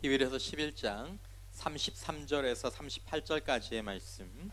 히브리서 11장 33절에서 38절까지의 말씀,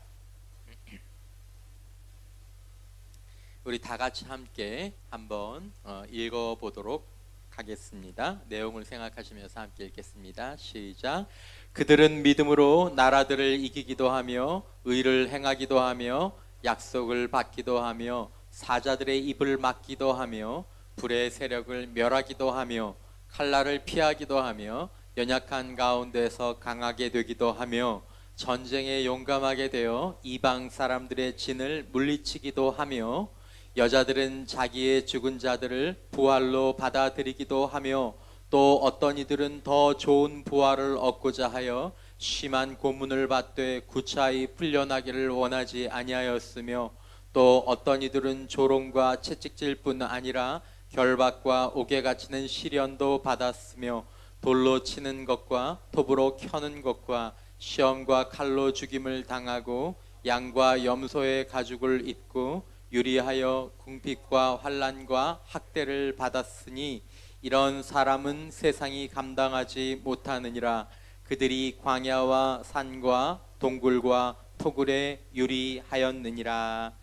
우리 다 같이 함께 한번 읽어보도록 하겠습니다. 내용을 생각하시면서 함께 읽겠습니다. 시작. 그들은 믿음으로 나라들을 이기기도 하며 의를 행하기도 하며 약속을 받기도 하며 사자들의 입을 막기도 하며 불의 세력을 멸하기도 하며 칼날을 피하기도 하며 연약한 가운데서 강하게 되기도 하며 전쟁에 용감하게 되어 이방 사람들의 진을 물리치기도 하며 여자들은 자기의 죽은 자들을 부활로 받아들이기도 하며 또 어떤 이들은 더 좋은 부활을 얻고자 하여 심한 고문을 받되 구차히 풀려나기를 원하지 아니하였으며 또 어떤 이들은 조롱과 채찍질 뿐 아니라 결박과 옥에 갇히는 시련도 받았으며 돌로 치는 것과 톱으로 켜는 것과 시험과 칼로 죽임을 당하고 양과 염소의 가죽을 입고 유리하여 궁핍과 환난과 학대를 받았으니 이런 사람은 세상이 감당하지 못하느니라. 그들이 광야와 산과 동굴과 토굴에 유리하였느니라.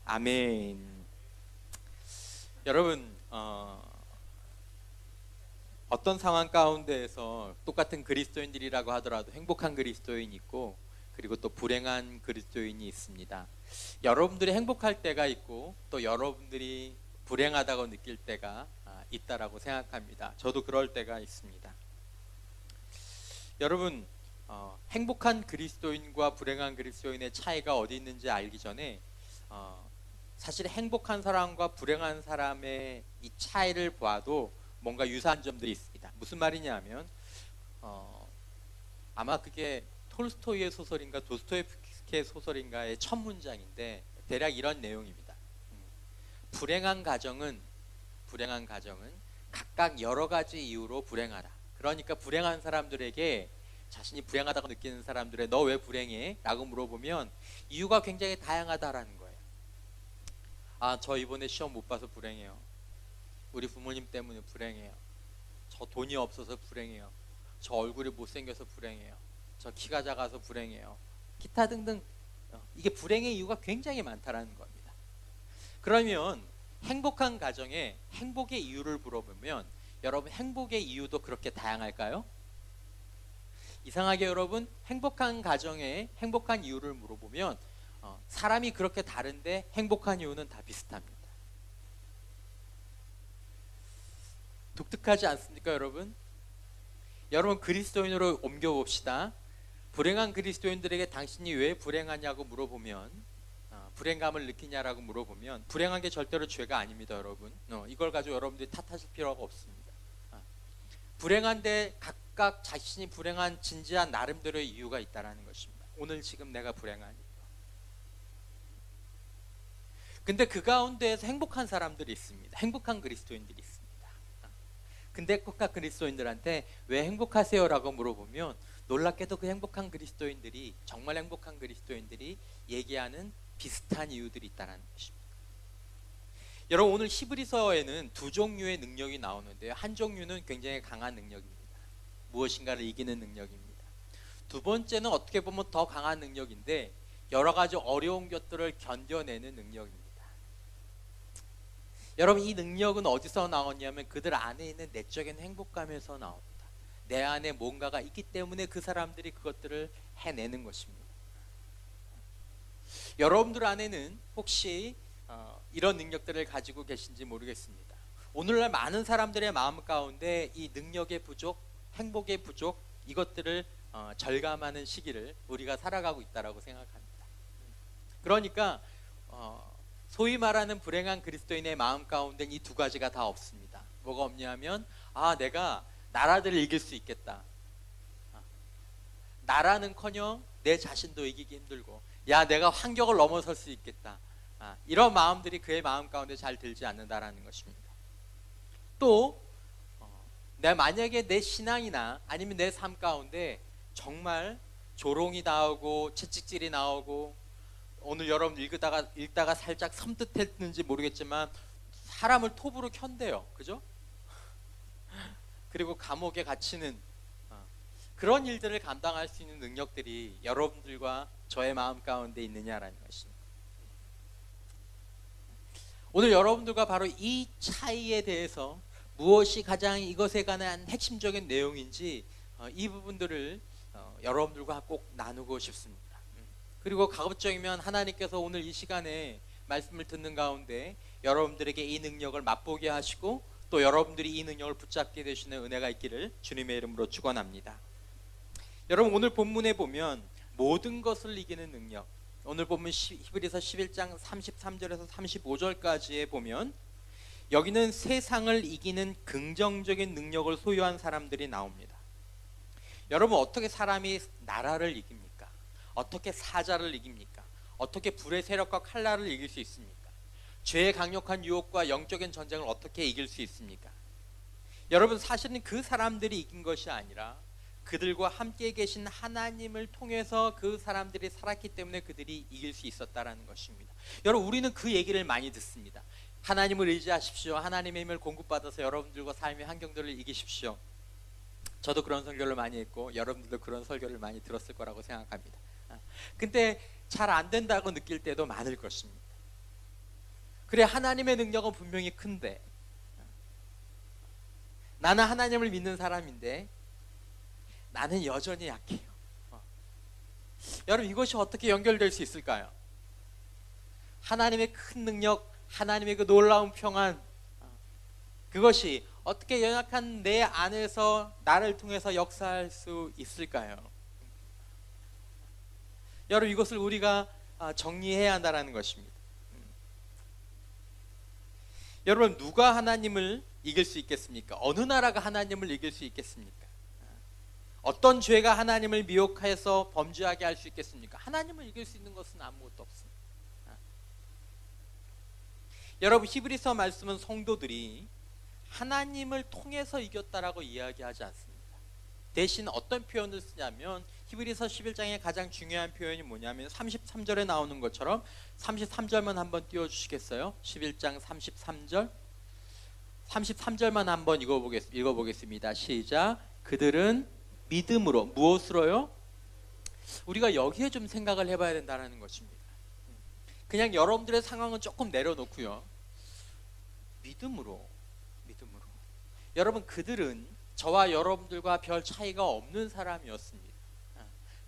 아멘. 여러분, 어떤 상황 가운데에서 똑같은 그리스도인들이라고 하더라도 행복한 그리스도인이 있고 그리고 또 불행한 그리스도인이 있습니다. 여러분들이 행복할 때가 있고 또 여러분들이 불행하다고 느낄 때가 있다라고 생각합니다. 저도 그럴 때가 있습니다. 여러분, 행복한 그리스도인과 불행한 그리스도인의 차이가 어디 있는지 알기 전에 사실 행복한 사람과 불행한 사람의 이 차이를 보아도 뭔가 유사한 점들이 있습니다. 무슨 말이냐 하면 아마 그게 톨스토이의 소설인가 도스토옙스키의 소설인가의 첫 문장인데 대략 이런 내용입니다. 불행한 가정은 각각 여러 가지 이유로 불행하다. 그러니까 불행한 사람들에게 자신이 불행하다고 느끼는 사람들의 너 왜 불행해? 라고 물어보면 이유가 굉장히 다양하다라는 거예요. 저 이번에 시험 못 봐서 불행해요. 우리 부모님 때문에 불행해요. 저 돈이 없어서 불행해요. 저 얼굴이 못생겨서 불행해요. 저 키가 작아서 불행해요. 기타 등등. 이게 불행의 이유가 굉장히 많다라는 겁니다. 그러면 행복한 가정에 행복의 이유를 물어보면 여러분 행복의 이유도 그렇게 다양할까요? 이상하게 여러분 행복한 가정에 행복한 이유를 물어보면 사람이 그렇게 다른데 행복한 이유는 다 비슷합니다. 독특하지 않습니까, 여러분? 여러분 그리스도인으로 옮겨봅시다. 불행한 그리스도인들에게 당신이 왜 불행하냐고 물어보면 불행감을 느끼냐라고 물어보면 불행한 게 절대로 죄가 아닙니다, 여러분. 이걸 가지고 여러분들이 탓하실 필요가 없습니다. 불행한데 각각 자신이 불행한 진지한 나름대로의 이유가 있다는 것입니다. 오늘 지금 내가 불행하니까. 근데 그 가운데에서 행복한 사람들이 있습니다. 행복한 그리스도인들이 있습니다. 근데 꼭각 그리스도인들한테 왜 행복하세요? 라고 물어보면 놀랍게도 그 행복한 그리스도인들이 정말 행복한 그리스도인들이 얘기하는 비슷한 이유들이 있다는 것입니다. 여러분 오늘 히브리서에는 두 종류의 능력이 나오는데요. 한 종류는 굉장히 강한 능력입니다. 무엇인가를 이기는 능력입니다. 두 번째는 어떻게 보면 더 강한 능력인데 여러 가지 어려운 것들을 견뎌내는 능력입니다. 여러분 이 능력은 어디서 나오냐면 그들 안에 있는 내적인 행복감에서 나옵니다. 내 안에 뭔가가 있기 때문에 그 사람들이 그것들을 해내는 것입니다. 여러분들 안에는 혹시 이런 능력들을 가지고 계신지 모르겠습니다. 오늘날 많은 사람들의 마음 가운데 이 능력의 부족, 행복의 부족 이것들을 절감하는 시기를 우리가 살아가고 있다고 생각합니다. 그러니까 소위 말하는 불행한 그리스도인의 마음 가운데는 이 두 가지가 다 없습니다. 뭐가 없냐면 내가 나라들을 이길 수 있겠다. 나라는커녕 내 자신도 이기기 힘들고 내가 환경을 넘어설 수 있겠다. 이런 마음들이 그의 마음 가운데 잘 들지 않는다라는 것입니다. 또 만약에 내 신앙이나 아니면 내 삶 가운데 정말 조롱이 나오고 채찍질이 나오고 오늘 여러분 읽다가 살짝 섬뜩했는지 모르겠지만 사람을 톱으로 켠대요. 그죠? 그리고 감옥에 갇히는 그런 일들을 감당할 수 있는 능력들이 여러분들과 저의 마음 가운데 있느냐라는 것입니다. 오늘 여러분들과 바로 이 차이에 대해서 무엇이 가장 이것에 관한 핵심적인 내용인지 이 부분들을 여러분들과 꼭 나누고 싶습니다. 그리고 가급적이면 하나님께서 오늘 이 시간에 말씀을 듣는 가운데 여러분들에게 이 능력을 맛보게 하시고 또 여러분들이 이 능력을 붙잡게 되시는 은혜가 있기를 주님의 이름으로 축원합니다. 여러분, 오늘 본문에 보면 모든 것을 이기는 능력, 오늘 보면 히브리서 11장 33절에서 35절까지에 보면 여기는 세상을 이기는 긍정적인 능력을 소유한 사람들이 나옵니다. 여러분, 어떻게 사람이 나라를 이깁니까? 어떻게 사자를 이깁니까? 어떻게 불의 세력과 칼날을 이길 수 있습니까? 죄의 강력한 유혹과 영적인 전쟁을 어떻게 이길 수 있습니까? 여러분, 사실은 그 사람들이 이긴 것이 아니라 그들과 함께 계신 하나님을 통해서 그 사람들이 살았기 때문에 그들이 이길 수 있었다라는 것입니다. 여러분, 우리는 그 얘기를 많이 듣습니다. 하나님을 의지하십시오. 하나님의 힘을 공급받아서 여러분들과 삶의 환경들을 이기십시오. 저도 그런 설교를 많이 했고 여러분들도 그런 설교를 많이 들었을 거라고 생각합니다. 근데 잘 안 된다고 느낄 때도 많을 것입니다. 그래, 하나님의 능력은 분명히 큰데 나는 하나님을 믿는 사람인데 나는 여전히 약해요. 여러분, 이것이 어떻게 연결될 수 있을까요? 하나님의 큰 능력, 하나님의 그 놀라운 평안, 그것이 어떻게 연약한 내 안에서 나를 통해서 역사할 수 있을까요? 여러분, 이것을 우리가 정리해야 한다는 것입니다. 여러분, 누가 하나님을 이길 수 있겠습니까? 어느 나라가 하나님을 이길 수 있겠습니까? 어떤 죄가 하나님을 미혹해서 범죄하게 할 수 있겠습니까? 하나님을 이길 수 있는 것은 아무것도 없습니다. 여러분, 히브리서 말씀은 성도들이 하나님을 통해서 이겼다라고 이야기하지 않습니다. 대신 어떤 표현을 쓰냐면 히브리서 11장의 가장 중요한 표현이 뭐냐면 33절에 나오는 것처럼 33절만 한번 띄워주시겠어요? 11장 33절 33절만 한번 읽어보겠습니다. 시작. 그들은 믿음으로, 무엇으로요? 우리가 여기에 좀 생각을 해봐야 된다는 것입니다. 그냥 여러분들의 상황은 조금 내려놓고요, 믿음으로. 여러분, 그들은 저와 여러분들과 별 차이가 없는 사람이었습니다.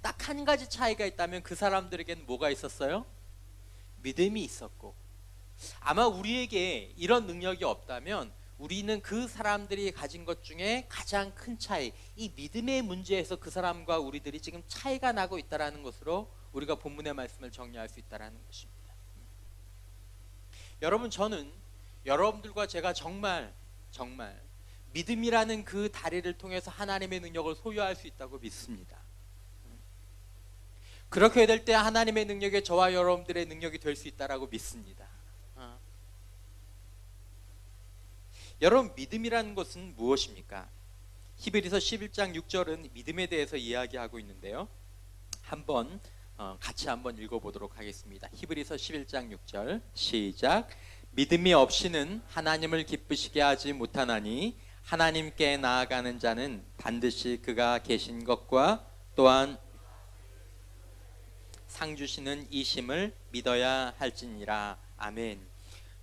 딱 한 가지 차이가 있다면 그 사람들에게는 뭐가 있었어요? 믿음이 있었고, 아마 우리에게 이런 능력이 없다면 우리는 그 사람들이 가진 것 중에 가장 큰 차이, 이 믿음의 문제에서 그 사람과 우리들이 지금 차이가 나고 있다는 것으로 우리가 본문의 말씀을 정리할 수 있다는 것입니다. 여러분, 저는 여러분들과 제가 정말 믿음이라는 그 다리를 통해서 하나님의 능력을 소유할 수 있다고 믿습니다. 그렇게 될 때 하나님의 능력이 저와 여러분들의 능력이 될 수 있다고 믿습니다. 여러분, 믿음이라는 것은 무엇입니까? 히브리서 11장 6절은 믿음에 대해서 이야기하고 있는데요, 같이 한번 읽어보도록 하겠습니다. 히브리서 11장 6절 시작. 믿음이 없이는 하나님을 기쁘시게 하지 못하나니 하나님께 나아가는 자는 반드시 그가 계신 것과 또한 상 주시는 이심을 믿어야 할지니라. 아멘.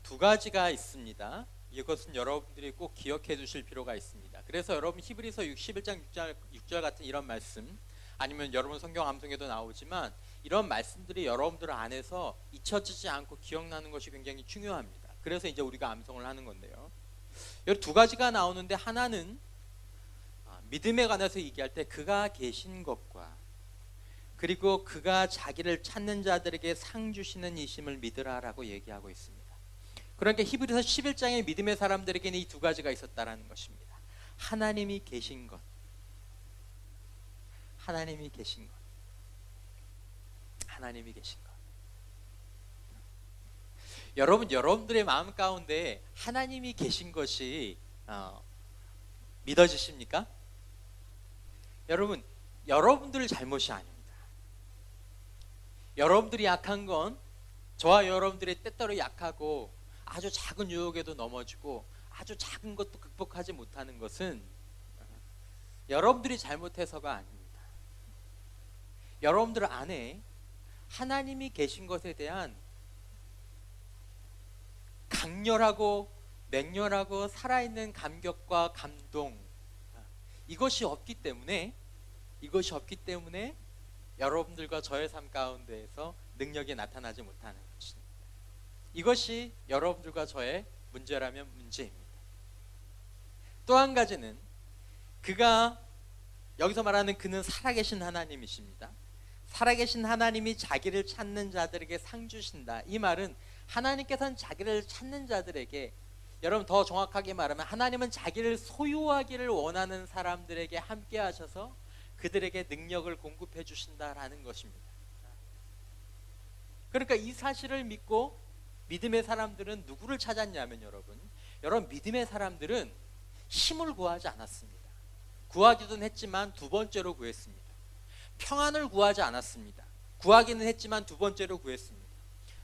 두 가지가 있습니다. 이것은 여러분들이 꼭 기억해 두실 필요가 있습니다. 그래서 여러분, 히브리서 11장 6절 같은 이런 말씀, 아니면 여러분 성경 암송에도 나오지만 이런 말씀들이 여러분들 안에서 잊혀지지 않고 기억나는 것이 굉장히 중요합니다. 그래서 이제 우리가 암송을 하는 건데요, 여기 두 가지가 나오는데, 하나는 믿음에 관해서 얘기할 때 그가 계신 것과, 그리고 그가 자기를 찾는 자들에게 상 주시는 이심을 믿으라라고 얘기하고 있습니다. 그러니까 히브리서 11장의 믿음의 사람들에게는 이 두 가지가 있었다라는 것입니다. 하나님이 계신 것, 하나님이 계신 것. 여러분들의 마음 가운데 하나님이 계신 것이 믿어지십니까? 여러분, 여러분들 잘못이 아닙니다. 여러분들이 약한 건, 저와 여러분들이 때때로 약하고 아주 작은 유혹에도 넘어지고 아주 작은 것도 극복하지 못하는 것은 여러분들이 잘못해서가 아닙니다. 여러분들 안에 하나님이 계신 것에 대한 강렬하고 맹렬하고 살아있는 감격과 감동, 이것이 없기 때문에 여러분들과 저의 삶 가운데에서 능력이 나타나지 못하는 것입니다. 이것이 여러분들과 저의 문제라면 문제입니다. 또 한 가지는, 그가 여기서 말하는 그는 살아계신 하나님이십니다. 살아계신 하나님이 자기를 찾는 자들에게 상 주신다. 이 말은 하나님께서는 자기를 찾는 자들에게, 여러분 더 정확하게 말하면 하나님은 자기를 소유하기를 원하는 사람들에게 함께 하셔서 그들에게 능력을 공급해 주신다라는 것입니다. 그러니까 이 사실을 믿고 믿음의 사람들은 누구를 찾았냐면, 여러분 믿음의 사람들은 힘을 구하지 않았습니다. 구하기는 했지만 두 번째로 구했습니다. 평안을 구하지 않았습니다. 구하기는 했지만 두 번째로 구했습니다.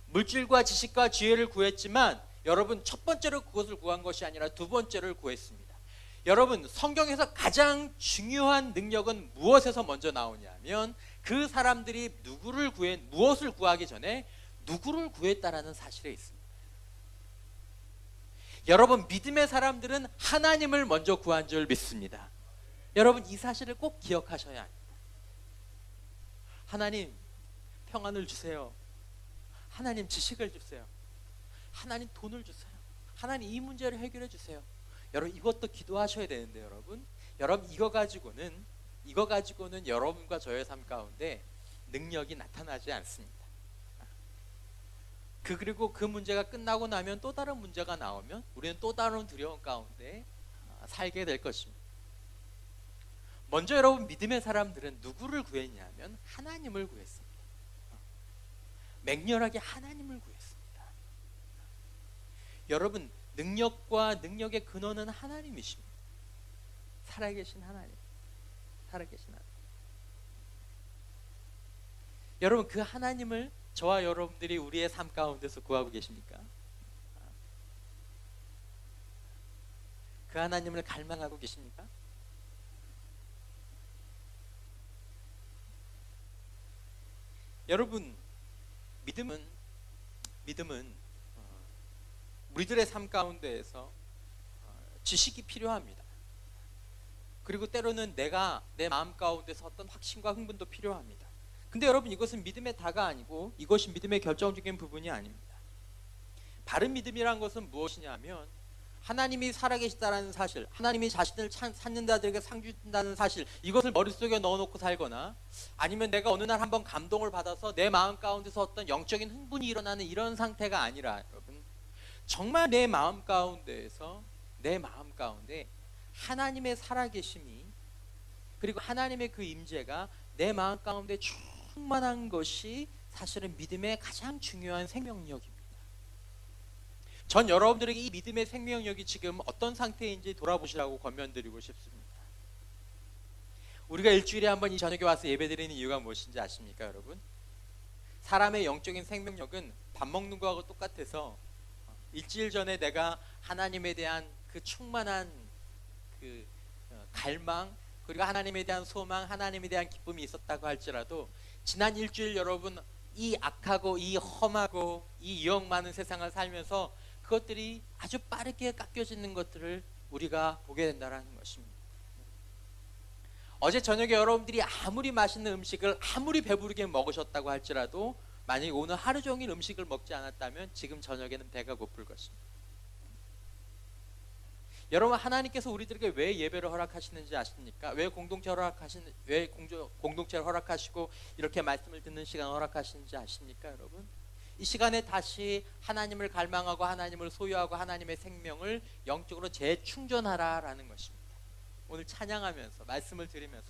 물질과 지식과 지혜를 구했지만 여러분 첫 번째로 그것을 구한 것이 아니라 두 번째를 구했습니다. 여러분 성경에서 가장 중요한 능력은 무엇에서 먼저 나오냐면, 그 사람들이 무엇을 구하기 전에 누구를 구했다라는 사실에 있습니다. 여러분 믿음의 사람들은 하나님을 먼저 구한 줄 믿습니다. 여러분 이 사실을 꼭 기억하셔야 합니다. 하나님 평안을 주세요. 하나님 지식을 주세요. 하나님 돈을 주세요. 하나님 이 문제를 해결해 주세요. 여러분 이것도 기도하셔야 되는데, 여러분 이거 가지고는 여러분과 저의 삶 가운데 능력이 나타나지 않습니다. 그리고 그 문제가 끝나고 나면 또 다른 문제가 나오면 우리는 또 다른 두려움 가운데 살게 될 것입니다. 먼저 여러분 믿음의 사람들은 누구를 구했냐면 하나님을 구했습니다. 맹렬하게 하나님을 구했습니다. 여러분 능력과 능력의 근원은 하나님이십니다. 살아계신 하나님. 여러분 그 하나님을 저와 여러분들이 우리의 삶 가운데서 구하고 계십니까? 그 하나님을 갈망하고 계십니까? 여러분 믿음은 우리들의 삶 가운데에서 지식이 필요합니다. 그리고 때로는 내가 내 마음 가운데서 어떤 확신과 흥분도 필요합니다. 근데 여러분 이것은 믿음의 다가 아니고 이것이 믿음의 결정적인 부분이 아닙니다. 바른 믿음이란 것은 무엇이냐면 하나님이 살아계시다는 사실, 하나님이 자신을 찾는 자들에게 상 주신다는 사실, 이것을 머릿속에 넣어놓고 살거나 아니면 내가 어느 날 한번 감동을 받아서 내 마음 가운데서 어떤 영적인 흥분이 일어나는 이런 상태가 아니라, 여러분 정말 내 마음 가운데 하나님의 살아계심이, 그리고 하나님의 그 임재가 내 마음 가운데 충만한 것이 사실은 믿음의 가장 중요한 생명력입니다. 전 여러분들에게 이 믿음의 생명력이 지금 어떤 상태인지 돌아보시라고 권면드리고 싶습니다. 우리가 일주일에 한 번 이 저녁에 와서 예배드리는 이유가 무엇인지 아십니까, 여러분? 사람의 영적인 생명력은 밥 먹는 거하고 똑같아서 일주일 전에 내가 하나님에 대한 그 충만한 그 갈망, 그리고 하나님에 대한 소망, 하나님에 대한 기쁨이 있었다고 할지라도 지난 일주일 여러분 이 악하고 이 험하고 이 유혹 많은 세상을 살면서 그것들이 아주 빠르게 깎여지는 것들을 우리가 보게 된다는 것입니다. 어제 저녁에 여러분들이 아무리 맛있는 음식을 아무리 배부르게 먹으셨다고 할지라도 만약에 오늘 하루 종일 음식을 먹지 않았다면 지금 저녁에는 배가 고플 것입니다. 여러분 하나님께서 우리들에게 왜 예배를 허락하시는지 아십니까? 왜 공동체를 허락하시고 이렇게 말씀을 듣는 시간을 허락하시는지 아십니까, 여러분? 이 시간에 다시 하나님을 갈망하고 하나님을 소유하고 하나님의 생명을 영적으로 재충전하라라는 것입니다. 오늘 찬양하면서 말씀을 드리면서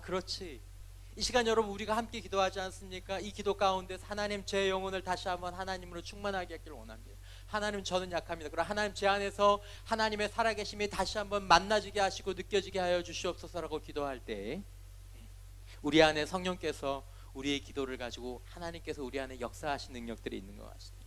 그렇지, 이 시간 여러분 우리가 함께 기도하지 않습니까? 이 기도 가운데 하나님 제 영혼을 다시 한번 하나님으로 충만하게 하기를 원합니다. 하나님 저는 약합니다. 그러나 하나님 제 안에서 하나님의 살아계심이 다시 한번 만나지게 하시고 느껴지게 하여 주시옵소서라고 기도할 때 우리 안에 성령께서 우리의 기도를 가지고 하나님께서 우리 안에 역사하신 능력들이 있는 것 같습니다.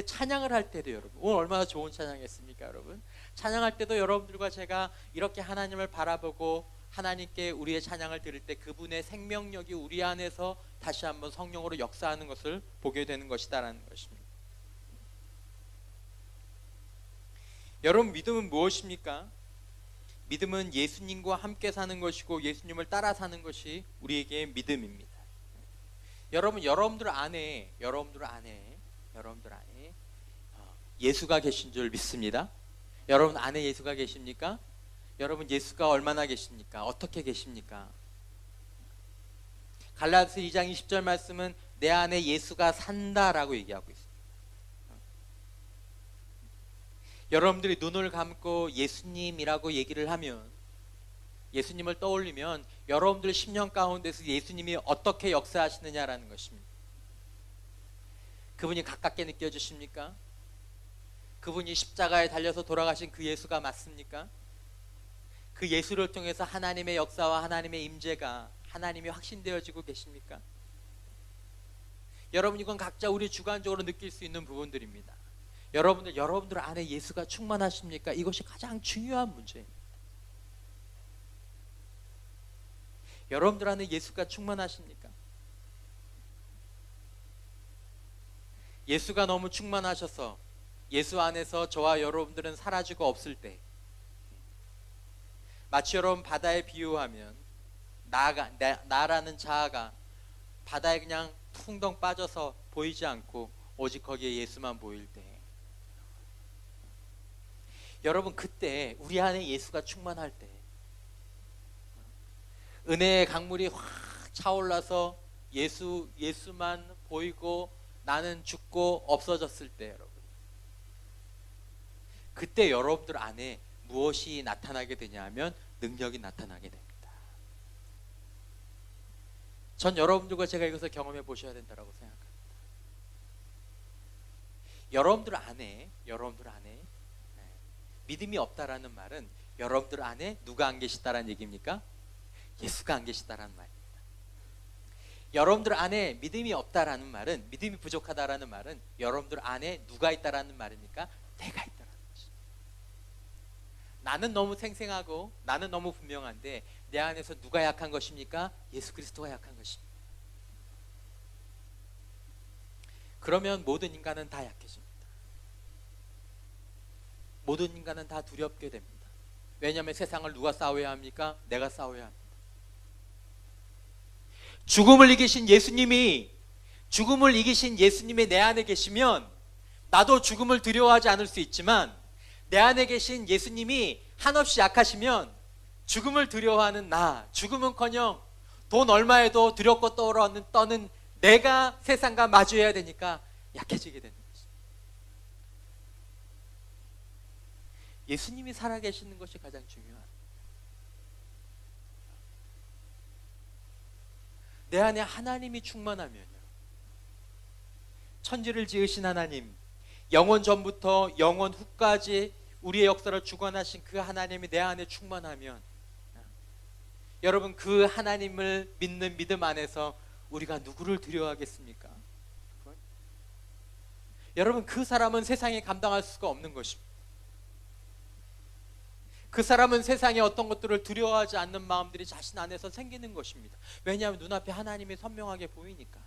찬양을 할 때도 여러분 오늘 얼마나 좋은 찬양이었습니까, 여러분? 찬양할 때도 여러분들과 제가 이렇게 하나님을 바라보고 하나님께 우리의 찬양을 드릴 때 그분의 생명력이 우리 안에서 다시 한번 성령으로 역사하는 것을 보게 되는 것이다라는 것입니다. 여러분, 믿음은 무엇입니까? 믿음은 예수님과 함께 사는 것이고 예수님을 따라 사는 것이 우리에게 믿음입니다. 여러분들 안에 예수가 계신 줄 믿습니다. 여러분 안에 예수가 계십니까? 여러분 예수가 얼마나 계십니까? 어떻게 계십니까? 갈라디아서 2장 20절 말씀은 내 안에 예수가 산다라고 얘기하고 있습니다. 여러분들이 눈을 감고 예수님이라고 얘기를 하면, 예수님을 떠올리면 여러분들 심령 가운데서 예수님이 어떻게 역사하시느냐라는 것입니다. 그분이 가깝게 느껴지십니까? 그분이 십자가에 달려서 돌아가신 그 예수가 맞습니까? 그 예수를 통해서 하나님의 역사와 하나님의 임재가, 하나님이 확신되어지고 계십니까? 여러분, 이건 각자 우리 주관적으로 느낄 수 있는 부분들입니다. 여러분들 안에 예수가 충만하십니까? 이것이 가장 중요한 문제입니다. 여러분들 안에 예수가 충만하십니까? 예수가 너무 충만하셔서 예수 안에서 저와 여러분들은 사라지고 없을 때, 마치 여러분 바다에 비유하면 나라는 자아가 바다에 그냥 퉁덩 빠져서 보이지 않고 오직 거기에 예수만 보일 때, 여러분 그때 우리 안에 예수가 충만할 때, 은혜의 강물이 확 차올라서 예수만 보이고 나는 죽고 없어졌을 때, 여러분 그때 여러분들 안에 무엇이 나타나게 되냐 하면 능력이 나타나게 됩니다. 전 여러분들과 제가 이것을 경험해 보셔야 된다고 생각합니다. 여러분들 안에 믿음이 없다라는 말은 여러분들 안에 누가 안 계시다라는 얘기입니까? 예수가 안 계시다라는 말입니다. 여러분들 안에 믿음이 없다라는 말은, 믿음이 부족하다라는 말은 여러분들 안에 누가 있다라는 말입니까? 내가 있다라는 것입니다. 나는 너무 생생하고 나는 너무 분명한데 내 안에서 누가 약한 것입니까? 예수 그리스도가 약한 것입니다. 그러면 모든 인간은 다 약해집니다. 모든 인간은 다 두렵게 됩니다. 왜냐하면 세상을 누가 싸워야 합니까? 내가 싸워야 합니다. 죽음을 이기신 예수님이 내 안에 계시면 나도 죽음을 두려워하지 않을 수 있지만, 내 안에 계신 예수님이 한없이 약하시면 죽음을 두려워하는 죽음은커녕 돈 얼마에도 두렵고 떠는 내가 세상과 마주해야 되니까 약해지게 되는 것입니다. 예수님이 살아계시는 것이 가장 중요합니다. 내 안에 하나님이 충만하면요, 천지를 지으신 하나님, 영원 전부터 영원 후까지 우리의 역사를 주관하신 그 하나님이 내 안에 충만하면, 여러분 그 하나님을 믿는 믿음 안에서 우리가 누구를 두려워하겠습니까? 여러분 그 사람은 세상에 감당할 수가 없는 것입니다. 그 사람은 세상의 어떤 것들을 두려워하지 않는 마음들이 자신 안에서 생기는 것입니다. 왜냐하면 눈앞에 하나님이 선명하게 보이니까.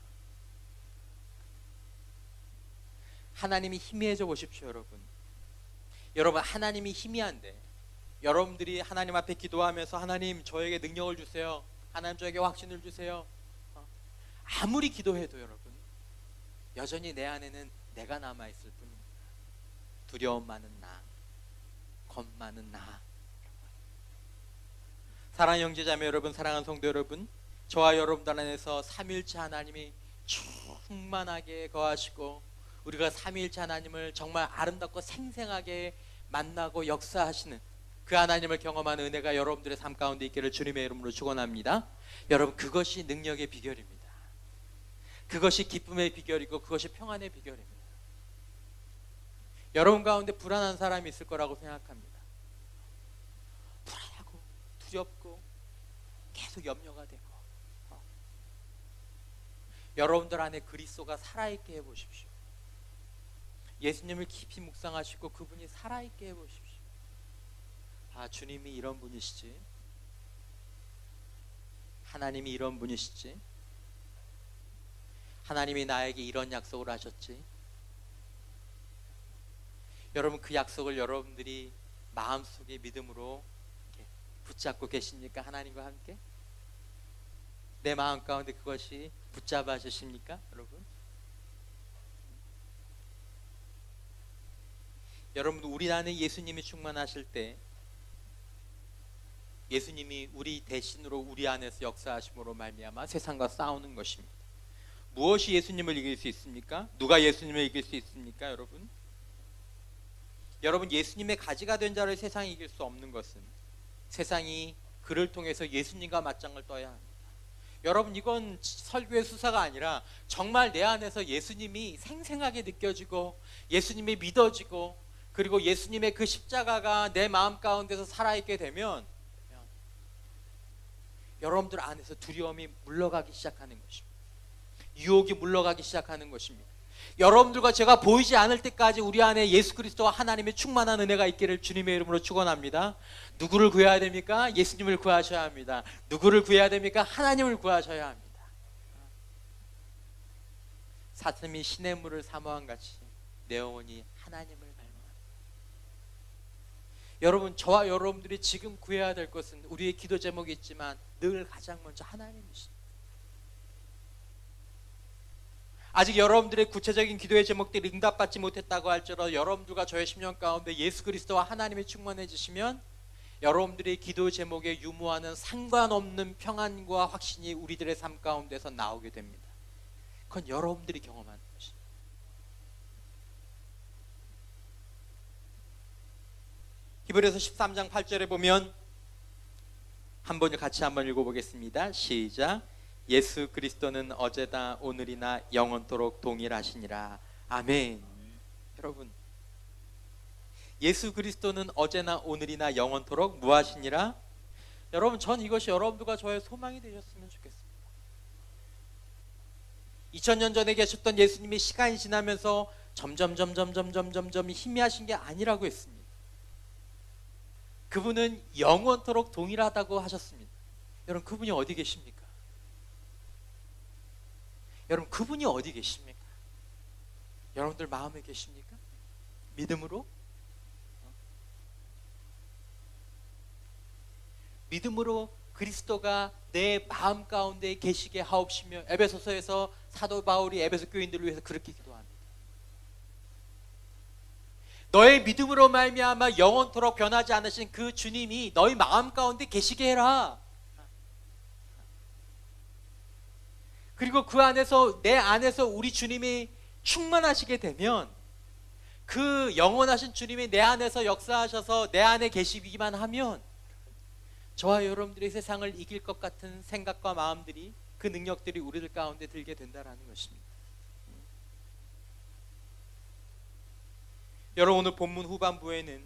하나님이 희미해져 보십시오. 여러분 하나님이 희미한데 여러분들이 하나님 앞에 기도하면서 하나님 저에게 능력을 주세요, 하나님 저에게 확신을 주세요, 아무리 기도해도 여러분 여전히 내 안에는 내가 남아있을 뿐입니다. 두려움 많은 나, 겁 많은 나. 사랑하는 형제자매 여러분, 사랑하는 성도 여러분, 저와 여러분들 안에서 삼위일체 하나님이 충만하게 거하시고 우리가 삼위일체 하나님을 정말 아름답고 생생하게 만나고 역사하시는 그 하나님을 경험하는 은혜가 여러분들의 삶 가운데 있기를 주님의 이름으로 축원합니다. 여러분 그것이 능력의 비결입니다. 그것이 기쁨의 비결이고 그것이 평안의 비결입니다. 여러분 가운데 불안한 사람이 있을 거라고 생각합니다. 불안하고 두렵고 계속 염려가 되고, 여러분들 안에 그리스도가 살아있게 해보십시오. 예수님을 깊이 묵상하시고 그분이 살아있게 해보십시오. 주님이 이런 분이시지, 하나님이 이런 분이시지? 하나님이 나에게 이런 약속을 하셨지? 여러분, 그 약속을 여러분들이 마음속에 믿음으로 이렇게 붙잡고 계십니까? 하나님과 함께? 내 마음 가운데 그것이 붙잡아 주십니까? 여러분? 여러분, 우리 안에 예수님이 충만하실 때 예수님이 우리 대신으로 우리 안에서 역사하심으로 말미암아 세상과 싸우는 것입니다. 무엇이 예수님을 이길 수 있습니까? 누가 예수님을 이길 수 있습니까? 여러분, 예수님의 가지가 된 자를 세상이 이길 수 없는 것은 세상이 그를 통해서 예수님과 맞짱을 떠야 합니다. 여러분, 이건 설교의 수사가 아니라 정말 내 안에서 예수님이 생생하게 느껴지고 예수님이 믿어지고 그리고 예수님의 그 십자가가 내 마음 가운데서 살아있게 되면 여러분들 안에서 두려움이 물러가기 시작하는 것입니다. 유혹이 물러가기 시작하는 것입니다. 여러분들과 제가 보이지 않을 때까지 우리 안에 예수 그리스도와 하나님의 충만한 은혜가 있기를 주님의 이름으로 축원합니다. 누구를 구해야 됩니까? 예수님을 구하셔야 합니다. 누구를 구해야 됩니까? 하나님을 구하셔야 합니다. 사슴이 시냇물을 사모한 같이 내 영혼이 하나님을 갈망합니다. 여러분, 저와 여러분들이 지금 구해야 될 것은 우리의 기도 제목이 있지만 늘 가장 먼저 하나님이십니다. 아직 여러분들의 구체적인 기도의 제목들이 응답받지 못했다고 할지라도 여러분들과 저의 심령 가운데 예수 그리스도와 하나님이 충만해지시면 여러분들의 기도 제목에 유무하는 상관없는 평안과 확신이 우리들의 삶 가운데서 나오게 됩니다. 그건 여러분들이 경험하는 것입니다. 히브리서 13장 8절에 보면 같이 한번 읽어보겠습니다. 시작. 예수 그리스도는 어제나 오늘이나 영원토록 동일하시니라. 아멘. 여러분, 예수 그리스도는 어제나 오늘이나 영원토록 무하시니라. 여러분, 전 이것이 여러분들과 저의 소망이 되셨으면 좋겠습니다. 2000년 전에 계셨던 예수님이 시간이 지나면서 점점 희미하신 게 아니라고 했습니다. 그분은 영원토록 동일하다고 하셨습니다. 여러분, 그분이 어디 계십니까? 여러분, 그분이 어디 계십니까? 여러분들 마음에 계십니까? 믿음으로? 믿음으로 그리스도가 내 마음 가운데 계시게 하옵시며, 에베소서에서 사도 바울이 에베소 교인들을 위해서 그렇게 기도합니다. 너의 믿음으로 말미암아 영원토록 변하지 않으신 그 주님이 너희 마음 가운데 계시게 해라. 그리고 그 안에서, 내 안에서 우리 주님이 충만하시게 되면 그 영원하신 주님이 내 안에서 역사하셔서 내 안에 계시기만 하면 저와 여러분들이 세상을 이길 것 같은 생각과 마음들이, 그 능력들이 우리들 가운데 들게 된다는 것입니다. 여러분, 오늘 본문 후반부에는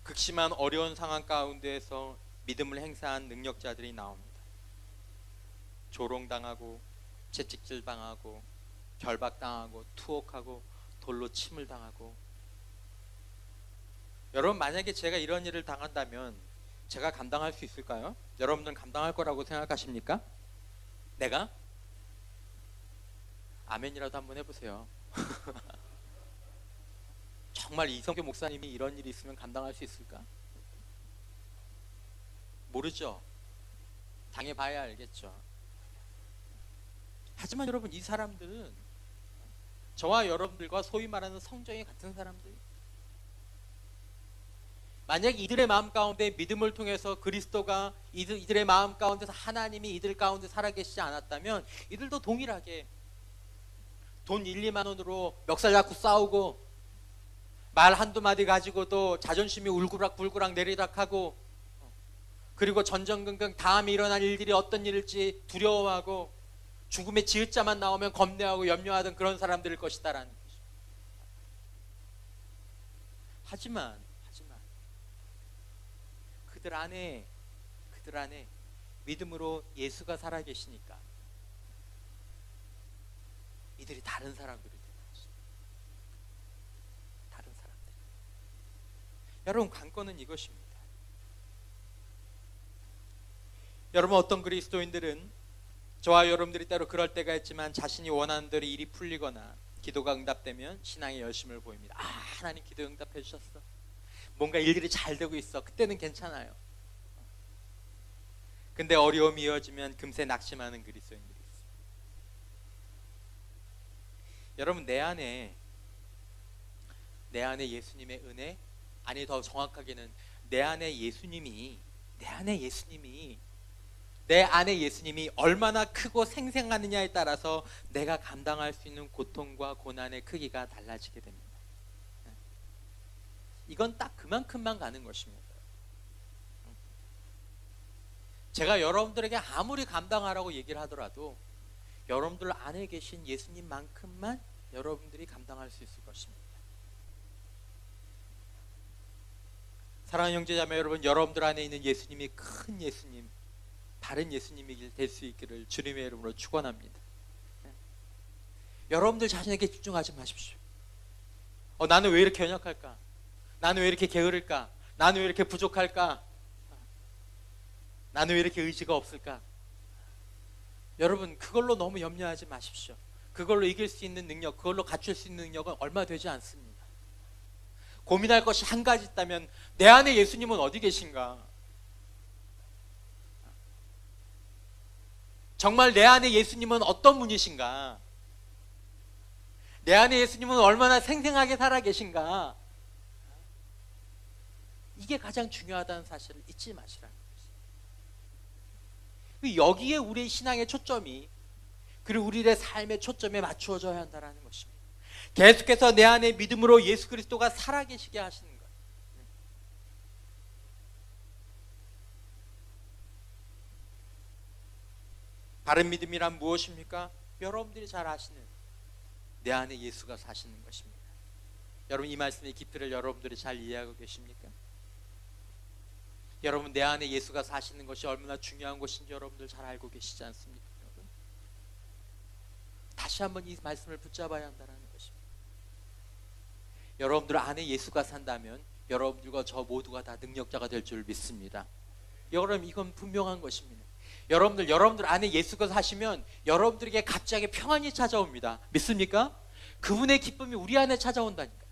극심한 어려운 상황 가운데에서 믿음을 행사한 능력자들이 나옵니다. 조롱당하고 채찍질당하고 결박당하고 투옥하고 돌로 침을 당하고. 여러분, 만약에 제가 이런 일을 당한다면 제가 감당할 수 있을까요? 여러분들은 감당할 거라고 생각하십니까? 내가? 아멘이라도 한번 해보세요. 정말 이성규 목사님이 이런 일이 있으면 감당할 수 있을까? 모르죠. 당해봐야 알겠죠. 하지만 여러분, 이 사람들은 저와 여러분들과 소위 말하는 성정이 같은 사람들. 만약 이들의 마음 가운데 믿음을 통해서 그리스도가 이들의 마음 가운데서 하나님이 이들 가운데 살아계시지 않았다면 이들도 동일하게 돈 1, 2만 원으로 멱살 잡고 싸우고 말 한두 마디 가지고도 자존심이 울그락불그락 내리락하고, 그리고 전전긍긍 다음에 일어날 일들이 어떤 일일지 두려워하고 죽음의 지읒자만 나오면 겁내하고 염려하던 그런 사람들일 것이다라는 거죠. 하지만 그들 안에 믿음으로 예수가 살아계시니까 이들이 다른 사람들이 되는 거죠. 다른 사람들. 여러분, 관건은 이것입니다. 여러분, 어떤 그리스도인들은 저와 여러분들이 때로 그럴 때가 있지만 자신이 원하는 대로 일이 풀리거나 기도가 응답되면 신앙의 열심을 보입니다. 아, 하나님 기도 응답해 주셨어. 뭔가 일들이 잘 되고 있어. 그때는 괜찮아요. 근데 어려움이 이어지면 금세 낙심하는 그리스도인들이 있어요. 여러분, 내 안에 예수님의 은혜, 아니 더 정확하게는 내 안에 예수님이 얼마나 크고 생생하느냐에 따라서 내가 감당할 수 있는 고통과 고난의 크기가 달라지게 됩니다. 이건 딱 그만큼만 가는 것입니다. 제가 여러분들에게 아무리 감당하라고 얘기를 하더라도 여러분들 안에 계신 예수님만큼만 여러분들이 감당할 수 있을 것입니다. 사랑하는 형제자매 여러분, 여러분들 안에 있는 예수님이 큰 예수님, 다른 예수님이 될 수 있기를 주님의 이름으로 축원합니다. 여러분들 자신에게 집중하지 마십시오. 나는 왜 이렇게 연약할까? 나는 왜 이렇게 게으를까? 나는 왜 이렇게 부족할까? 나는 왜 이렇게 의지가 없을까? 여러분, 그걸로 너무 염려하지 마십시오. 그걸로 이길 수 있는 능력, 그걸로 갖출 수 있는 능력은 얼마 되지 않습니다. 고민할 것이 한 가지 있다면 내 안에 예수님은 어디 계신가? 정말 내 안에 예수님은 어떤 분이신가? 내 안에 예수님은 얼마나 생생하게 살아 계신가? 이게 가장 중요하다는 사실을 잊지 마시라는 것이죠. 여기에 우리의 신앙의 초점이, 그리고 우리의 삶의 초점에 맞추어져야 한다는 것입니다. 계속해서 내 안에 믿음으로 예수 그리스도가 살아계시게 하시는 것. 바른 믿음이란 무엇입니까? 여러분들이 잘 아시는 내 안에 예수가 사시는 것입니다. 여러분, 이 말씀의 깊이를 여러분들이 잘 이해하고 계십니까? 여러분, 내 안에 예수가 사시는 것이 얼마나 중요한 것인지 여러분들 잘 알고 계시지 않습니까? 여러분? 다시 한번 이 말씀을 붙잡아야 한다는 것입니다. 여러분들 안에 예수가 산다면 여러분들과 저 모두가 다 능력자가 될 줄 믿습니다. 여러분, 이건 분명한 것입니다. 여러분들 안에 예수가 사시면 여러분들에게 갑자기 평안이 찾아옵니다. 믿습니까? 그분의 기쁨이 우리 안에 찾아온다니까.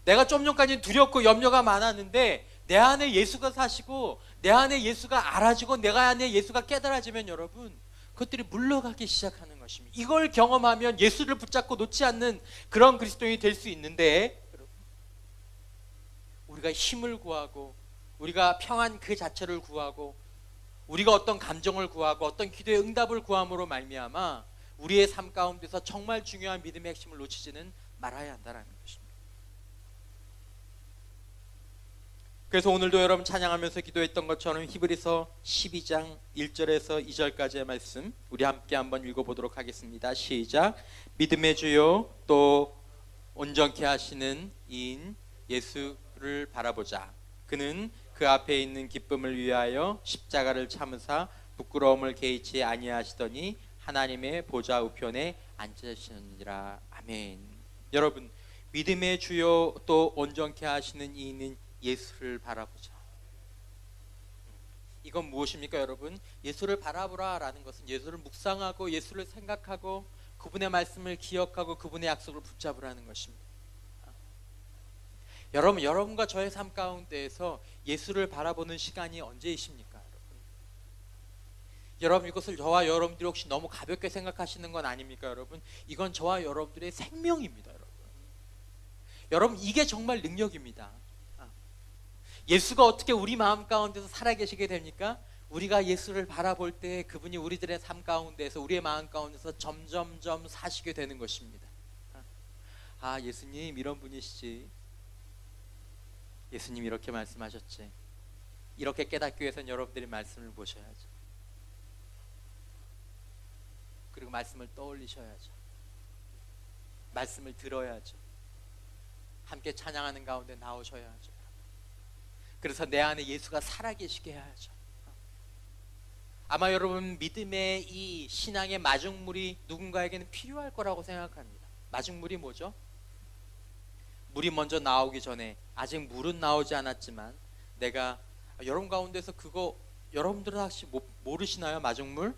내가 좀 전까지 두렵고 염려가 많았는데 내 안에 예수가 사시고 내 안에 예수가 알아지고 내가 안에 예수가 깨달아지면 여러분, 그것들이 물러가기 시작하는 것입니다. 이걸 경험하면 예수를 붙잡고 놓지 않는 그런 그리스도인이 될 수 있는데, 우리가 힘을 구하고 우리가 평안 그 자체를 구하고 우리가 어떤 감정을 구하고 어떤 기도의 응답을 구함으로 말미암아 우리의 삶 가운데서 정말 중요한 믿음의 핵심을 놓치지는 말아야 한다는 것입니다. 그래서 오늘도 여러분 찬양하면서 기도했던 것처럼 히브리서 12장 1절에서 2절까지의 말씀 우리 함께 한번 읽어보도록 하겠습니다. 시작. 믿음의 주요 또 온전케 하시는 이인 예수를 바라보자. 그는 그 앞에 있는 기쁨을 위하여 십자가를 참으사 부끄러움을 개의치 아니하시더니 하나님의 보좌 우편에 앉으시느니라. 아멘. 여러분, 믿음의 주요 또 온전케 하시는 이는 예수를 바라보자. 이건 무엇입니까 여러분? 예수를 바라보라 라는 것은 예수를 묵상하고 예수를 생각하고 그분의 말씀을 기억하고 그분의 약속을 붙잡으라는 것입니다. 여러분과 저의 삶 가운데에서 예수를 바라보는 시간이 언제이십니까? 여러분, 이것을 저와 여러분들이 혹시 너무 가볍게 생각하시는 건 아닙니까 여러분? 이건 저와 여러분들의 생명입니다. 여러분, 이게 정말 능력입니다. 예수가 어떻게 우리 마음 가운데서 살아계시게 됩니까? 우리가 예수를 바라볼 때 그분이 우리들의 삶 가운데서 우리의 마음 가운데서 점점점 사시게 되는 것입니다. 아, 예수님 이런 분이시지. 예수님 이렇게 말씀하셨지. 이렇게 깨닫기 위해서는 여러분들이 말씀을 보셔야죠. 그리고 말씀을 떠올리셔야죠. 말씀을 들어야죠. 함께 찬양하는 가운데 나오셔야죠. 그래서 내 안에 예수가 살아계시게 해야죠. 아마 여러분, 믿음의 이 신앙의 마중물이 누군가에게는 필요할 거라고 생각합니다. 마중물이 뭐죠? 물이 먼저 나오기 전에, 아직 물은 나오지 않았지만 내가 여러분 가운데서 그거 여러분들은 혹시 모르시나요? 마중물?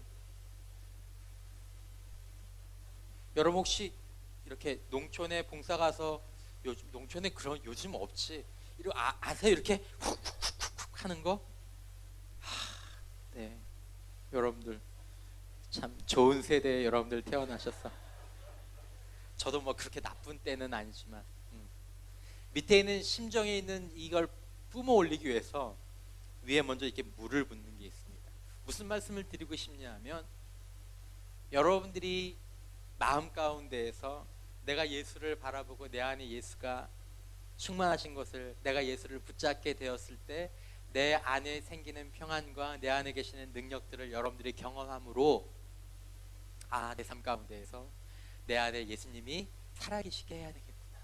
여러분 혹시 이렇게 농촌에 봉사 가서 요즘 농촌에 그런 요즘 없지? 이거 아세요? 이렇게 훅훅훅훅 하는 거? 네, 여러분들 참 좋은 세대에 여러분들 태어나셨어. 저도 뭐 그렇게 나쁜 때는 아니지만 밑에 있는 심정에 있는 이걸 뿜어 올리기 위해서 위에 먼저 이렇게 물을 붓는 게 있습니다. 무슨 말씀을 드리고 싶냐면 여러분들이 마음 가운데에서 내가 예수를 바라보고 내 안에 예수가 충만하신 것을 내가 예수를 붙잡게 되었을 때 내 안에 생기는 평안과 내 안에 계시는 능력들을 여러분들이 경험함으로 내 삶 가운데에서 내 안에 예수님이 살아계시게 해야 되겠구나,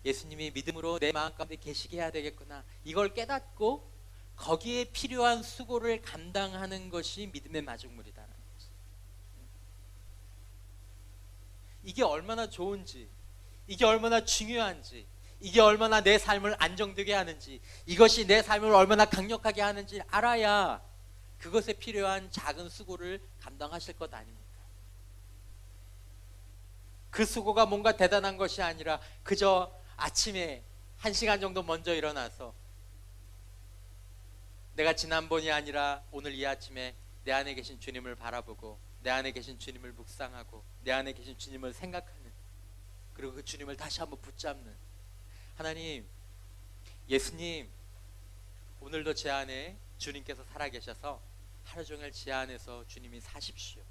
예수님이 믿음으로 내 마음 가운데 계시게 해야 되겠구나, 이걸 깨닫고 거기에 필요한 수고를 감당하는 것이 믿음의 마중물이다라는 거지. 이게 얼마나 좋은지, 이게 얼마나 중요한지, 이게 얼마나 내 삶을 안정되게 하는지, 이것이 내 삶을 얼마나 강력하게 하는지 알아야 그것에 필요한 작은 수고를 감당하실 것 아닙니까? 그 수고가 뭔가 대단한 것이 아니라 그저 아침에 1시간 정도 먼저 일어나서 내가 지난번이 아니라 오늘 이 아침에 내 안에 계신 주님을 바라보고 내 안에 계신 주님을 묵상하고 내 안에 계신 주님을 생각하는, 그리고 그 주님을 다시 한번 붙잡는, 하나님, 예수님, 오늘도 제 안에 주님께서 살아계셔서 하루 종일 제 안에서 주님이 사십시오.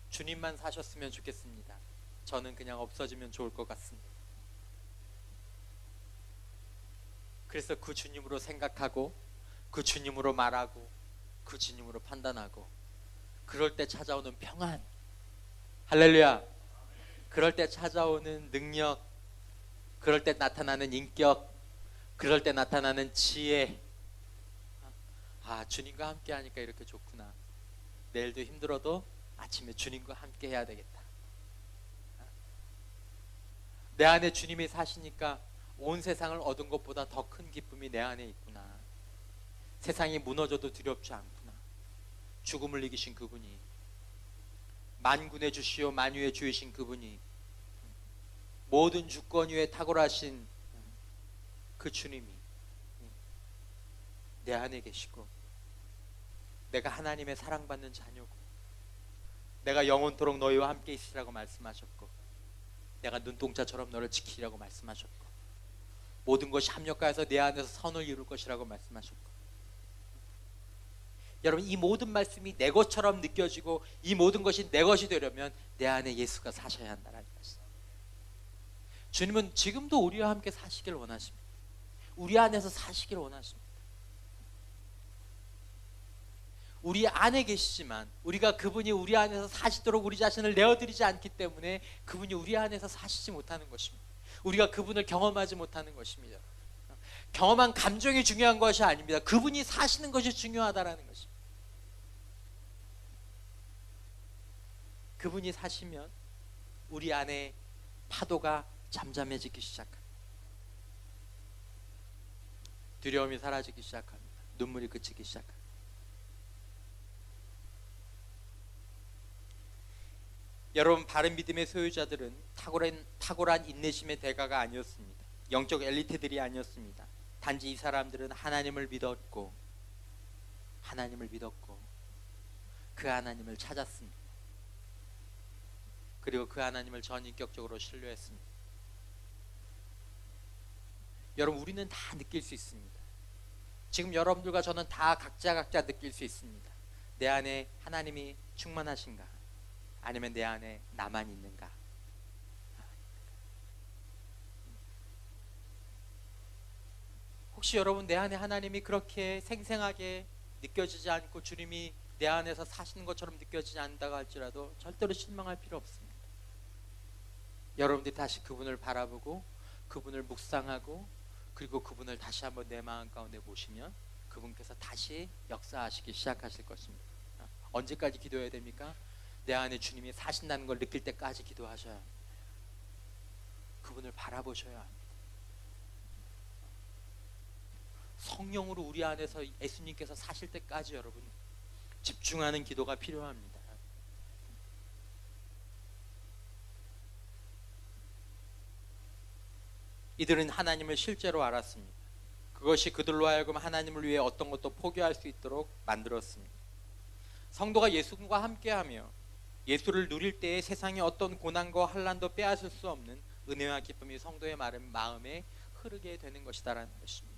주님만 사셨으면 좋겠습니다. 저는 그냥 없어지면 좋을 것 같습니다. 그래서 그 주님으로 생각하고 그 주님으로 말하고 그 주님으로 판단하고, 그럴 때 찾아오는 평안, 할렐루야, 그럴 때 찾아오는 능력, 그럴 때 나타나는 인격, 그럴 때 나타나는 지혜, 주님과 함께 하니까 이렇게 좋구나, 내일도 힘들어도 아침에 주님과 함께 해야 되겠다, 내 안에 주님이 사시니까 온 세상을 얻은 것보다 더 큰 기쁨이 내 안에 있구나, 세상이 무너져도 두렵지 않구나, 죽음을 이기신 그분이, 만군의 주시오 만유의 주이신 그분이, 모든 주권 위에 탁월하신 그 주님이 내 안에 계시고, 내가 하나님의 사랑받는 자녀고, 내가 영원토록 너희와 함께 있으라고 말씀하셨고, 내가 눈동자처럼 너를 지키라고 말씀하셨고, 모든 것이 합력하여서 내 안에서 선을 이룰 것이라고 말씀하셨고, 여러분, 이 모든 말씀이 내 것처럼 느껴지고 이 모든 것이 내 것이 되려면 내 안에 예수가 사셔야 한다는 것입니다. 주님은 지금도 우리와 함께 사시길 원하십니다. 우리 안에서 사시길 원하십니다. 우리 안에 계시지만 우리가 그분이 우리 안에서 사시도록 우리 자신을 내어드리지 않기 때문에 그분이 우리 안에서 사시지 못하는 것입니다. 우리가 그분을 경험하지 못하는 것입니다. 경험한 감정이 중요한 것이 아닙니다. 그분이 사시는 것이 중요하다라는 것입니다. 그분이 사시면 우리 안에 파도가 잠잠해지기 시작합니다. 두려움이 사라지기 시작합니다. 눈물이 그치기 시작합니다. 여러분, 바른 믿음의 소유자들은 탁월한 인내심의 대가가 아니었습니다. 영적 엘리트들이 아니었습니다. 단지 이 사람들은 하나님을 믿었고 그 하나님을 찾았습니다. 그리고 그 하나님을 전인격적으로 신뢰했습니다. 여러분, 우리는 다 느낄 수 있습니다. 지금 여러분들과 저는 다 각자 느낄 수 있습니다. 내 안에 하나님이 충만하신가? 아니면 내 안에 나만 있는가? 혹시 여러분 내 안에 하나님이 그렇게 생생하게 느껴지지 않고 주님이 내 안에서 사시는 것처럼 느껴지지 않는다고 할지라도 절대로 실망할 필요 없습니다. 여러분들이 다시 그분을 바라보고 그분을 묵상하고 그리고 그분을 다시 한번 내 마음 가운데 모시면 그분께서 다시 역사하시기 시작하실 것입니다. 언제까지 기도해야 됩니까? 내 안에 주님이 사신다는 걸 느낄 때까지 기도하셔야 합니다. 그분을 바라보셔야 합니다. 성령으로 우리 안에서 예수님께서 사실 때까지 여러분 집중하는 기도가 필요합니다. 이들은 하나님을 실제로 알았습니다. 그것이 그들로 하여금 하나님을 위해 어떤 것도 포기할 수 있도록 만들었습니다. 성도가 예수님과 함께하며 예수를 누릴 때에 세상의 어떤 고난과 환난도 빼앗을 수 없는 은혜와 기쁨이 성도의 마음에 흐르게 되는 것이다라는 것입니다.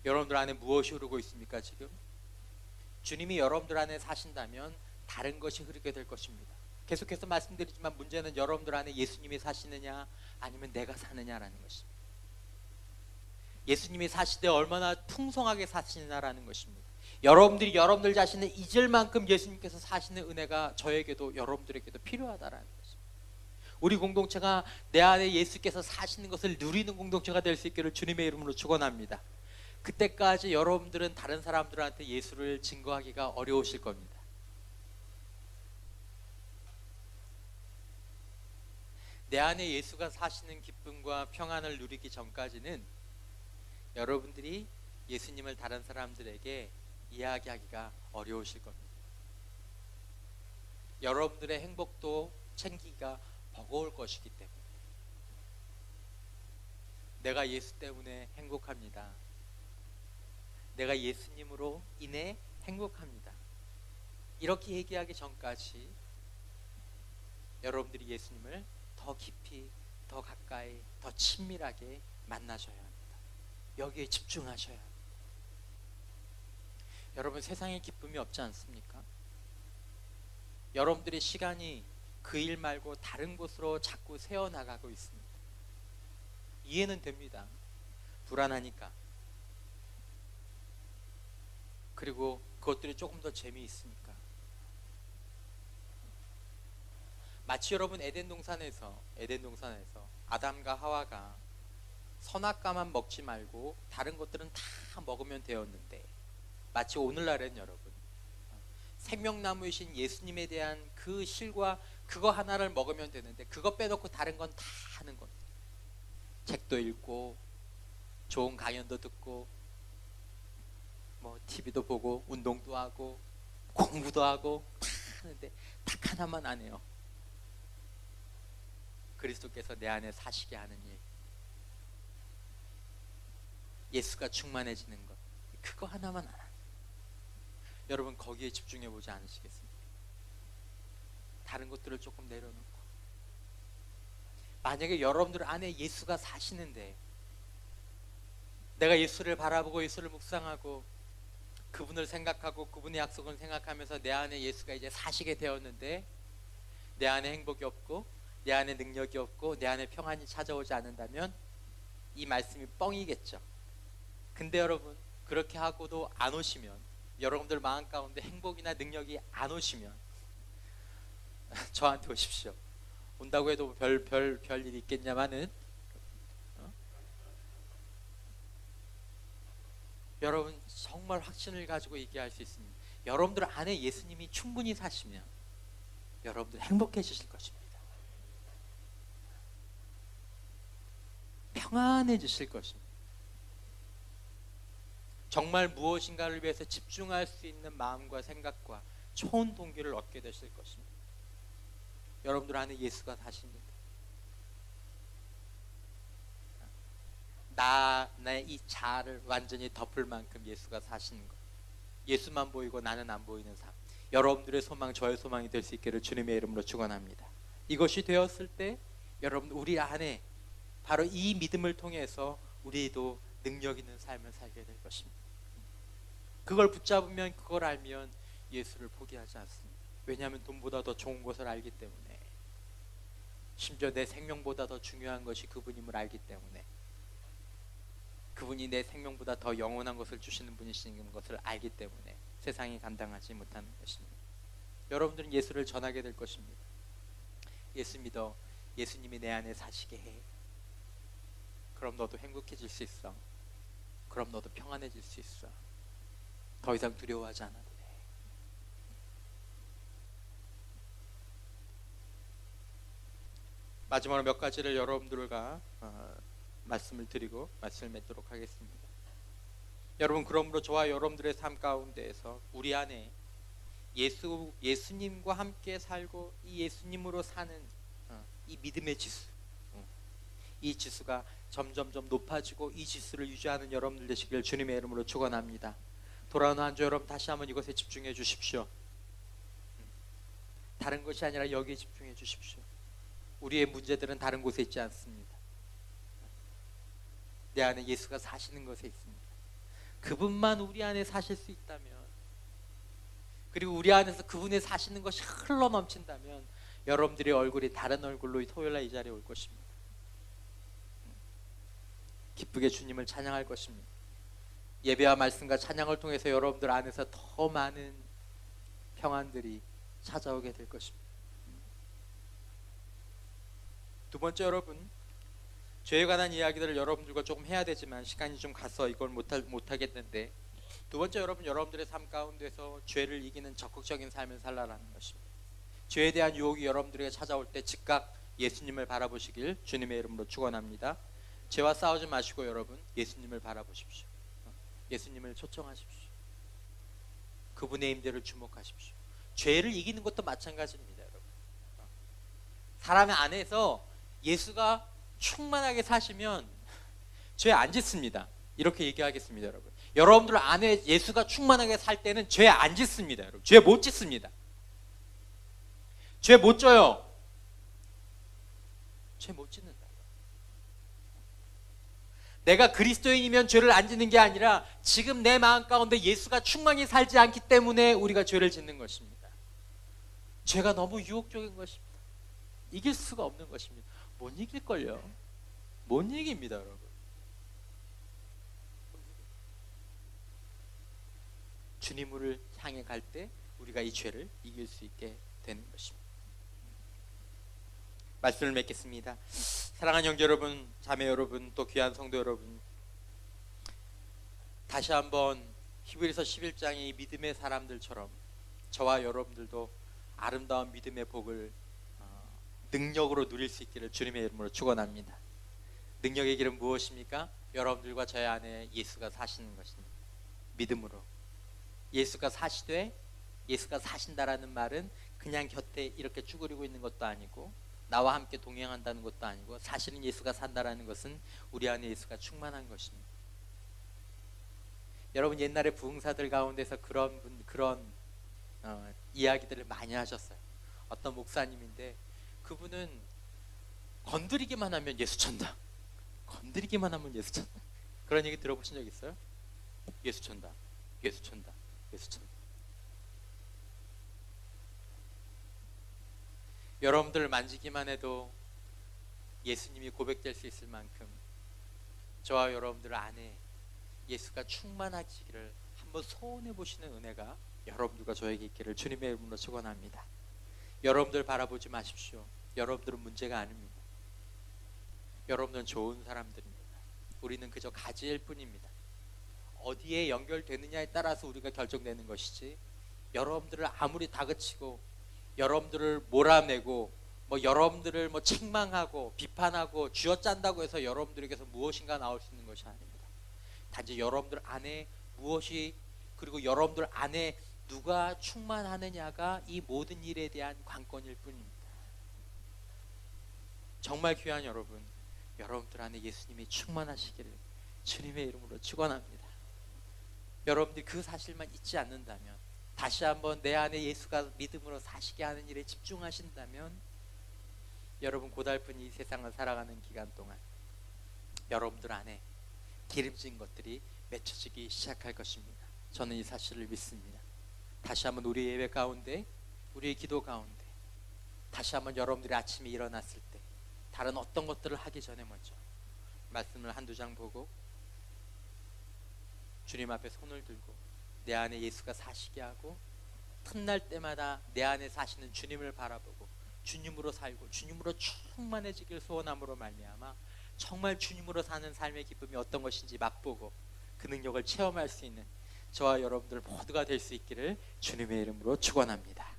여러분들 안에 무엇이 흐르고 있습니까? 지금 주님이 여러분들 안에 사신다면 다른 것이 흐르게 될 것입니다. 계속해서 말씀드리지만 문제는 여러분들 안에 예수님이 사시느냐 아니면 내가 사느냐라는 것입니다. 예수님이 사시되 얼마나 풍성하게 사시느냐라는 것입니다. 여러분들이 여러분들 자신을 잊을 만큼 예수님께서 사시는 은혜가 저에게도 여러분들에게도 필요하다라는 것입니다. 우리 공동체가 내 안에 예수께서 사시는 것을 누리는 공동체가 될 수 있기를 주님의 이름으로 축원합니다. 그때까지 여러분들은 다른 사람들한테 예수를 증거하기가 어려우실 겁니다. 내 안에 예수가 사시는 기쁨과 평안을 누리기 전까지는 여러분들이 예수님을 다른 사람들에게 이야기하기가 어려우실 겁니다. 여러분들의 행복도 챙기기가 버거울 것이기 때문에 내가 예수 때문에 행복합니다. 내가 예수님으로 인해 행복합니다. 이렇게 얘기하기 전까지 여러분들이 예수님을 더 깊이, 더 가까이, 더 친밀하게 만나셔야 합니다. 여기에 집중하셔야 합니다. 여러분, 세상에 기쁨이 없지 않습니까? 여러분들의 시간이 그 일 말고 다른 곳으로 자꾸 새어나가고 있습니다. 이해는 됩니다. 불안하니까. 그리고 그것들이 조금 더 재미있으니까. 마치 여러분 에덴 동산에서 아담과 하와가 선악과만 먹지 말고 다른 것들은 다 먹으면 되었는데, 마치 오늘날엔 여러분 생명나무이신 예수님에 대한 그 실과 그거 하나를 먹으면 되는데 그거 빼놓고 다른 건 다 하는 겁니다. 책도 읽고 좋은 강연도 듣고 뭐 TV도 보고 운동도 하고 공부도 하고 다 하는데 딱 하나만 안 해요. 그리스도께서 내 안에 사시게 하는 일, 예수가 충만해지는 것, 그거 하나만 안 해요. 여러분, 거기에 집중해 보지 않으시겠습니까? 다른 것들을 조금 내려놓고, 만약에 여러분들 안에 예수가 사시는데 내가 예수를 바라보고 예수를 묵상하고 그분을 생각하고 그분의 약속을 생각하면서 내 안에 예수가 이제 사시게 되었는데 내 안에 행복이 없고 내 안에 능력이 없고 내 안에 평안이 찾아오지 않는다면 이 말씀이 뻥이겠죠. 근데 여러분, 그렇게 하고도 안 오시면, 여러분들 마음 가운데 행복이나 능력이 안 오시면 저한테 오십시오. 온다고 해도 별 일이 있겠냐마는 여러분, 정말 확신을 가지고 얘기할 수 있습니다. 여러분들 안에 예수님이 충분히 사시면 여러분들 행복해지실 것입니다. 평안해지실 것입니다. 정말 무엇인가를 위해서 집중할 수 있는 마음과 생각과 좋은 동기를 얻게 되실 것입니다. 여러분들 안에 예수가 사십니다. 나의 이 자아를 완전히 덮을 만큼 예수가 사시는 것, 예수만 보이고 나는 안 보이는 삶, 여러분들의 소망, 저의 소망이 될 수 있기를 주님의 이름으로 축원합니다. 이것이 되었을 때 여러분, 우리 안에 바로 이 믿음을 통해서 우리도 능력 있는 삶을 살게 될 것입니다. 그걸 붙잡으면, 그걸 알면 예수를 포기하지 않습니다. 왜냐하면 돈보다 더 좋은 것을 알기 때문에, 심지어 내 생명보다 더 중요한 것이 그분임을 알기 때문에, 그분이 내 생명보다 더 영원한 것을 주시는 분이신 것을 알기 때문에 세상이 감당하지 못하는 것입니다. 여러분들은 예수를 전하게 될 것입니다. 예수 믿어. 예수님이 내 안에 사시게 해. 그럼 너도 행복해질 수 있어. 그럼 너도 평안해질 수 있어. 더 이상 두려워하지 않아도 돼. 마지막으로 몇 가지를 여러분들과 말씀을 드리고 말씀을 맺도록 하겠습니다. 여러분, 그러므로 저와 여러분들의 삶 가운데에서 우리 안에 예수님과 함께 살고 이 예수님으로 사는 이 믿음의 지수, 이 지수가 점점점 높아지고 이 지수를 유지하는 여러분들 되시길 주님의 이름으로 축원합니다. 돌아오는 한 주 여러분, 다시 한번 이것에 집중해 주십시오. 다른 것이 아니라 여기에 집중해 주십시오. 우리의 문제들은 다른 곳에 있지 않습니다. 내 안에 예수가 사시는 것에 있습니다. 그분만 우리 안에 사실 수 있다면, 그리고 우리 안에서 그분의 사시는 것이 흘러 넘친다면 여러분들의 얼굴이 다른 얼굴로 토요일날 이 자리에 올 것입니다. 기쁘게 주님을 찬양할 것입니다. 예배와 말씀과 찬양을 통해서 여러분들 안에서 더 많은 평안들이 찾아오게 될 것입니다. 두 번째, 여러분, 죄에 관한 이야기들을 여러분들과 조금 해야 되지만 시간이 좀 가서 이걸 못하겠는데, 두 번째, 여러분들의 삶 가운데서 죄를 이기는 적극적인 삶을 살라라는 것입니다. 죄에 대한 유혹이 여러분들에게 찾아올 때 즉각 예수님을 바라보시길 주님의 이름으로 축원합니다. 죄와 싸우지 마시고 여러분, 예수님을 바라보십시오. 예수님을 초청하십시오. 그분의 임재를 주목하십시오. 죄를 이기는 것도 마찬가지입니다, 여러분. 사람의 안에서 예수가 충만하게 사시면 죄 안 짓습니다. 이렇게 얘기하겠습니다, 여러분. 여러분들 안에 예수가 충만하게 살 때는 죄 안 짓습니다, 여러분. 죄 못 짓습니다. 죄 못 져요. 죄 못 짓는다. 내가 그리스도인이면 죄를 안 짓는 게 아니라 지금 내 마음 가운데 예수가 충만히 살지 않기 때문에 우리가 죄를 짓는 것입니다. 죄가 너무 유혹적인 것입니다. 이길 수가 없는 것입니다. 못 이길걸요. 못 이깁니다, 여러분. 주님을 향해 갈 때 우리가 이 죄를 이길 수 있게 되는 것입니다. 말씀을 맺겠습니다. 사랑하는 형제 여러분, 자매 여러분, 또 귀한 성도 여러분, 다시 한번 히브리서 11장의 믿음의 사람들처럼 저와 여러분들도 아름다운 믿음의 복을 능력으로 누릴 수 있기를 주님의 이름으로 축원합니다. 능력의 길은 무엇입니까? 여러분들과 저의 안에 예수가 사시는 것입니다. 믿음으로. 예수가 사시되, 예수가 사신다라는 말은 그냥 곁에 이렇게 쭈그리고 있는 것도 아니고 나와 함께 동행한다는 것도 아니고, 사실은 예수가 산다라는 것은 우리 안에 예수가 충만한 것입니다. 여러분, 옛날에 부흥사들 가운데서 그런 이야기들을 많이 하셨어요. 어떤 목사님인데 그분은 건드리기만 하면 예수 찬다, 건드리기만 하면 예수 찬다, 그런 얘기 들어보신 적 있어요? 예수 찬다, 예수 찬다, 예수 찬다. 여러분들 만지기만 해도 예수님이 고백될 수 있을 만큼 저와 여러분들 안에 예수가 충만하시기를 한번 소원해 보시는 은혜가 여러분들과 저에게 있기를 주님의 이름으로 축원합니다. 여러분들 바라보지 마십시오. 여러분들은 문제가 아닙니다. 여러분들은 좋은 사람들입니다. 우리는 그저 가지일 뿐입니다. 어디에 연결되느냐에 따라서 우리가 결정되는 것이지, 여러분들을 아무리 다그치고 여러분들을 몰아내고 여러분들을 책망하고 비판하고 쥐어짠다고 해서 여러분들에게서 무엇인가 나올 수 있는 것이 아닙니다. 단지 여러분들 안에 무엇이, 그리고 여러분들 안에 누가 충만하느냐가 이 모든 일에 대한 관건일 뿐입니다. 정말 귀한 여러분, 여러분들 안에 예수님이 충만하시기를 주님의 이름으로 축원합니다. 여러분들이 그 사실만 잊지 않는다면, 다시 한번 내 안에 예수가 믿음으로 사시게 하는 일에 집중하신다면, 여러분 고달픈 이 세상을 살아가는 기간 동안 여러분들 안에 기름진 것들이 맺혀지기 시작할 것입니다. 저는 이 사실을 믿습니다. 다시 한번 우리 예배 가운데, 우리의 기도 가운데, 다시 한번 여러분들이 아침에 일어났을 때 다른 어떤 것들을 하기 전에 먼저 말씀을 한두 장 보고 주님 앞에 손을 들고 내 안에 예수가 사시게 하고, 틈날 때마다 내 안에 사시는 주님을 바라보고 주님으로 살고 주님으로 충만해지길 소원함으로 말미암아 정말 주님으로 사는 삶의 기쁨이 어떤 것인지 맛보고 그 능력을 체험할 수 있는 저와 여러분들 모두가 될 수 있기를 주님의 이름으로 축원합니다.